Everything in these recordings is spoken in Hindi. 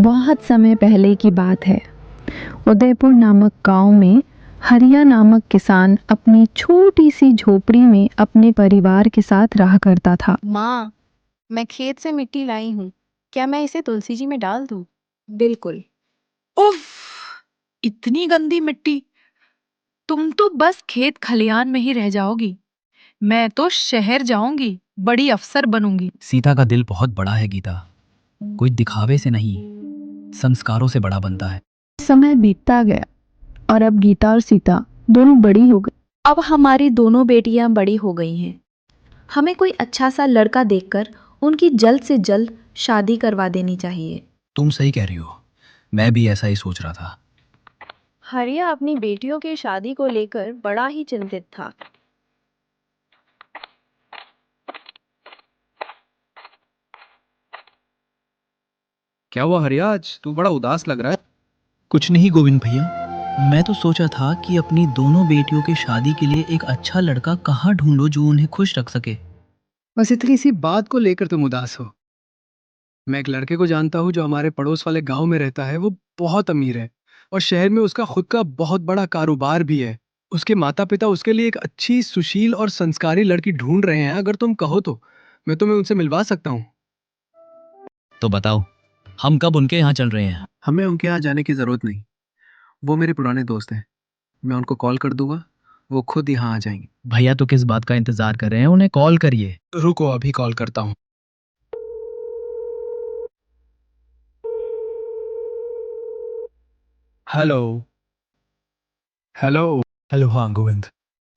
बहुत समय पहले की बात है। उदयपुर नामक गांव में हरिया नामक किसान अपनी छोटी सी झोपड़ी में अपने परिवार के साथ रहा करता था। माँ, मैं खेत से मिट्टी लाई हूँ। क्या मैं इसे तुलसी जी में डाल दूँ? बिल्कुल। उफ, इतनी गंदी मिट्टी। तुम तो बस खेत खलियान में ही रह जाओगी। मैं तो शहर जाऊंगी, बड़ी अफसर बनूंगी। सीता का दिल बहुत बड़ा है गीता। कोई दिखावे से नहीं, संस्कारों से बड़ा बनता है। समय बीतता गया और अब गीता और सीता दोनों बड़ी हो गई। अब हमारी दोनों बेटियां बड़ी हो गई हैं। हमें कोई अच्छा सा लड़का देखकर उनकी जल्द से जल्द शादी करवा देनी चाहिए। तुम सही कह रही हो, मैं भी ऐसा ही सोच रहा था। हरिया अपनी बेटियों की शादी को लेकर बड़ा ही चिंतित था। क्या हुआ हरिया, आज तू बड़ा उदास लग रहा है। कुछ नहीं गोविंद भैया, मैं तो सोचा था कि अपनी दोनों बेटियों की शादी के लिए एक अच्छा लड़का कहाँ ढूंढो जो उन्हें खुश रख सके। बस इतनी सी बात को लेकर तुम उदास हो। मैं एक लड़के को जानता हूँ जो हमारे पड़ोस वाले गांव में रहता है। वो बहुत अमीर है और शहर में उसका खुद का बहुत बड़ा कारोबार भी है। उसके माता पिता उसके लिए एक अच्छी, सुशील और संस्कारी लड़की ढूंढ रहे हैं। अगर तुम कहो तो मैं तुम्हें उनसे मिलवा सकता हूँ। तो बताओ, हम कब उनके यहाँ चल रहे हैं? हमें उनके यहाँ जाने की जरूरत नहीं। वो मेरे पुराने दोस्त हैं। मैं उनको कॉल कर दूंगा, वो खुद यहाँ आ जाएंगे। भैया तो किस बात का इंतजार कर रहे हैं, उन्हें कॉल करिए। रुको, अभी कॉल करता हूँ। Hello hello. हेलो। हाँ गोविंद,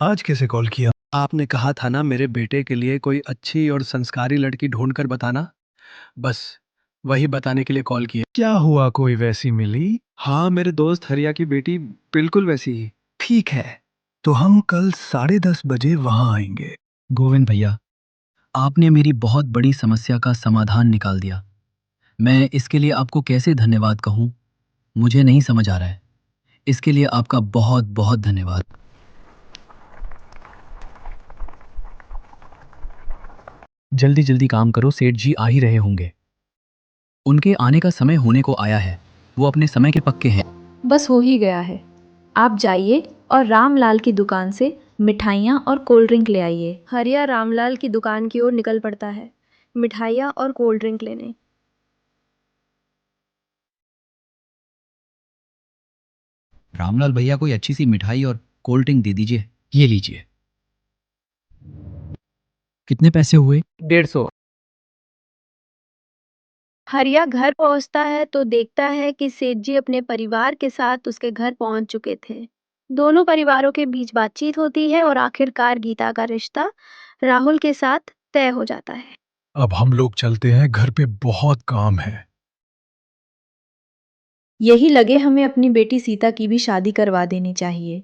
आज कैसे कॉल किया? आपने कहा था ना मेरे बेटे के लिए कोई अच्छी और संस्कारी लड़की ढूंढकर बताना। बस वही बताने के लिए कॉल किया। क्या हुआ, कोई वैसी मिली? हाँ, मेरे दोस्त हरिया की बेटी बिल्कुल वैसी ही। ठीक है, तो हम कल 10:30 बजे वहां आएंगे। गोविंद भैया, आपने मेरी बहुत बड़ी समस्या का समाधान निकाल दिया। मैं इसके लिए आपको कैसे धन्यवाद कहूँ, मुझे नहीं समझ आ रहा है। इसके लिए आपका बहुत बहुत धन्यवाद। जल्दी जल्दी काम करो, सेठ जी आ ही रहे होंगे। उनके आने का समय होने को आया है, वो अपने समय के पक्के हैं। बस हो ही गया है। आप जाइए और रामलाल की दुकान से मिठाइयाँ और कोल्ड ड्रिंक ले आइए। हरिया रामलाल की दुकान की ओर निकल पड़ता है मिठाइयाँ और कोल्ड ड्रिंक लेने। रामलाल भैया, कोई अच्छी सी मिठाई और कोल्ड ड्रिंक दे दीजिए। ये लीजिए। कितने पैसे हुए? 150। हरिया घर पहुंचता है तो देखता है कि सेठ जी अपने परिवार के साथ उसके घर पहुंच चुके थे। दोनों परिवारों के बीच बातचीत होती है और आखिरकार गीता का रिश्ता राहुल के साथ तय हो जाता है। अब हम लोग चलते हैं, घर पे बहुत काम है। यही लगे हमें अपनी बेटी सीता की भी शादी करवा देनी चाहिए।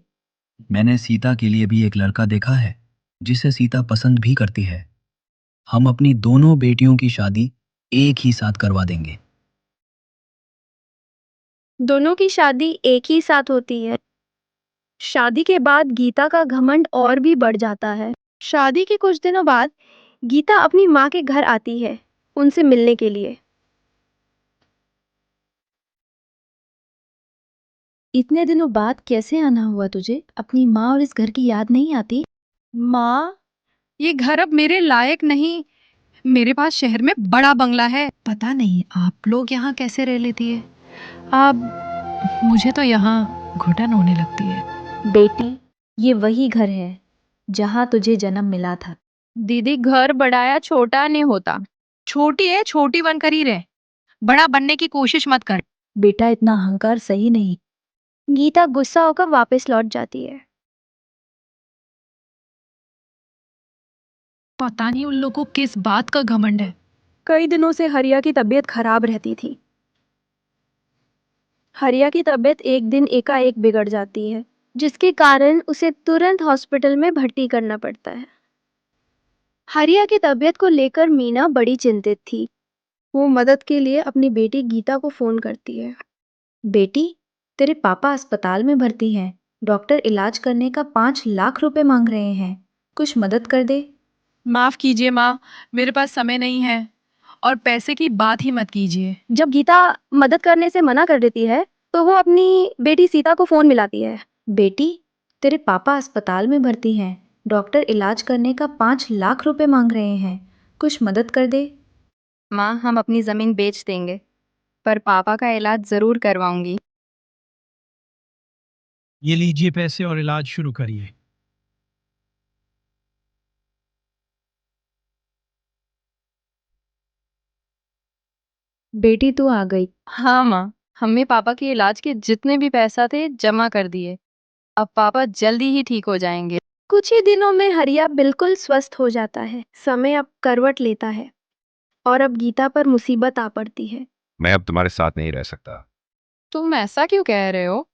मैंने सीता के लिए भी एक लड़का देखा है, जिसे सीता पसंद भी करती है। हम अपनी दोनों बेटियों की शादी एक ही साथ करवा देंगे। दोनों की शादी एक ही साथ होती है। शादी के बाद गीता का घमंड और भी बढ़ जाता है। शादी के कुछ दिनों बाद गीता अपनी माँ के घर आती है उनसे मिलने के लिए। इतने दिनों बाद कैसे आना हुआ तुझे? अपनी माँ और इस घर की याद नहीं आती? माँ, ये घर अब मेरे लायक नहीं। मेरे पास शहर में बड़ा बंगला है। पता नहीं आप लोग यहाँ कैसे रह लेती है। अब मुझे तो यहाँ घुटन होने लगती है। बेटी, ये वही घर है जहाँ तुझे जन्म मिला था। दीदी, घर बढ़ाया छोटा नहीं होता। छोटी है, छोटी बनकर ही रहे। बड़ा बनने की कोशिश मत कर। बेटा, इतना अहंकार सही नहीं। गीता गुस्सा होकर वापस लौट जाती है। पता नहीं उन लोगों को किस बात का घमंड है। कई दिनों से हरिया की तबीयत खराब रहती थी। हरिया की तबीयत एक दिन एकाएक बिगड़ जाती है, जिसके कारण उसे तुरंत हॉस्पिटल में भर्ती करना पड़ता है। हरिया की तबीयत को लेकर मीना बड़ी चिंतित थी। वो मदद के लिए अपनी बेटी गीता को फोन करती है। बेटी, तेरे पापा अस्पताल में भर्ती हैं। डॉक्टर इलाज करने का 5 लाख रुपए मांग रहे हैं। कुछ मदद कर दे। माफ कीजिए माँ, मेरे पास समय नहीं है और पैसे की बात ही मत कीजिए। जब गीता मदद करने से मना कर देती है तो वो अपनी बेटी सीता को फोन मिलाती है। बेटी, तेरे पापा अस्पताल में भर्ती हैं। डॉक्टर इलाज करने का 5 लाख रुपए मांग रहे हैं। कुछ मदद कर दे। माँ, हम अपनी ज़मीन बेच देंगे, पर पापा का इलाज ज़रूर करवाऊंगी। ये लीजिए पैसे और इलाज शुरू करिए। बेटी तू आ गई। हाँ माँ, हमने पापा के इलाज के जितने भी पैसा थे जमा कर दिए। अब पापा जल्दी ही ठीक हो जाएंगे। कुछ ही दिनों में हरिया बिल्कुल स्वस्थ हो जाता है। समय अब करवट लेता है और अब गीता पर मुसीबत आ पड़ती है। मैं अब तुम्हारे साथ नहीं रह सकता। तुम ऐसा क्यों कह रहे हो?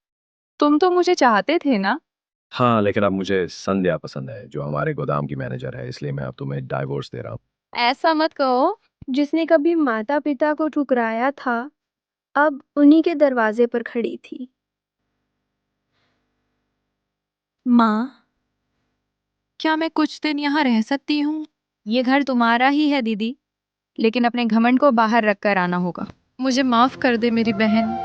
तुम तो मुझे चाहते थे ना? हाँ, लेकिन अब मुझे संध्या पसंद है, जो हमारे गोदाम की मैनेजर है, इसलिए मैं अब तुम्हें डाइवोर्स दे रहा हूँ। ऐसा मत कहो। जिसने कभी माता पिता को ठुकराया था, अब उन्हीं के दरवाजे पर खड़ी थी। माँ, क्या मैं कुछ दिन यहाँ रह सकती हूँ? ये घर तुम्हारा ही है दीदी, लेकिन अपने घमंड को बाहर रख कर आना होगा। मुझे माफ कर दे मेरी बहन।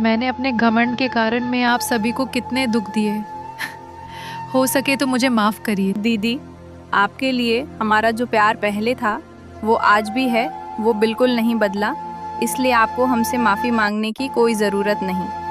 मैंने अपने घमंड के कारण में आप सभी को कितने दुख दिए। हो सके तो मुझे माफ करिए। दीदी, आपके लिए हमारा जो प्यार पहले था वो आज भी है, वो बिल्कुल नहीं बदला। इसलिए आपको हमसे माफ़ी मांगने की कोई ज़रूरत नहीं।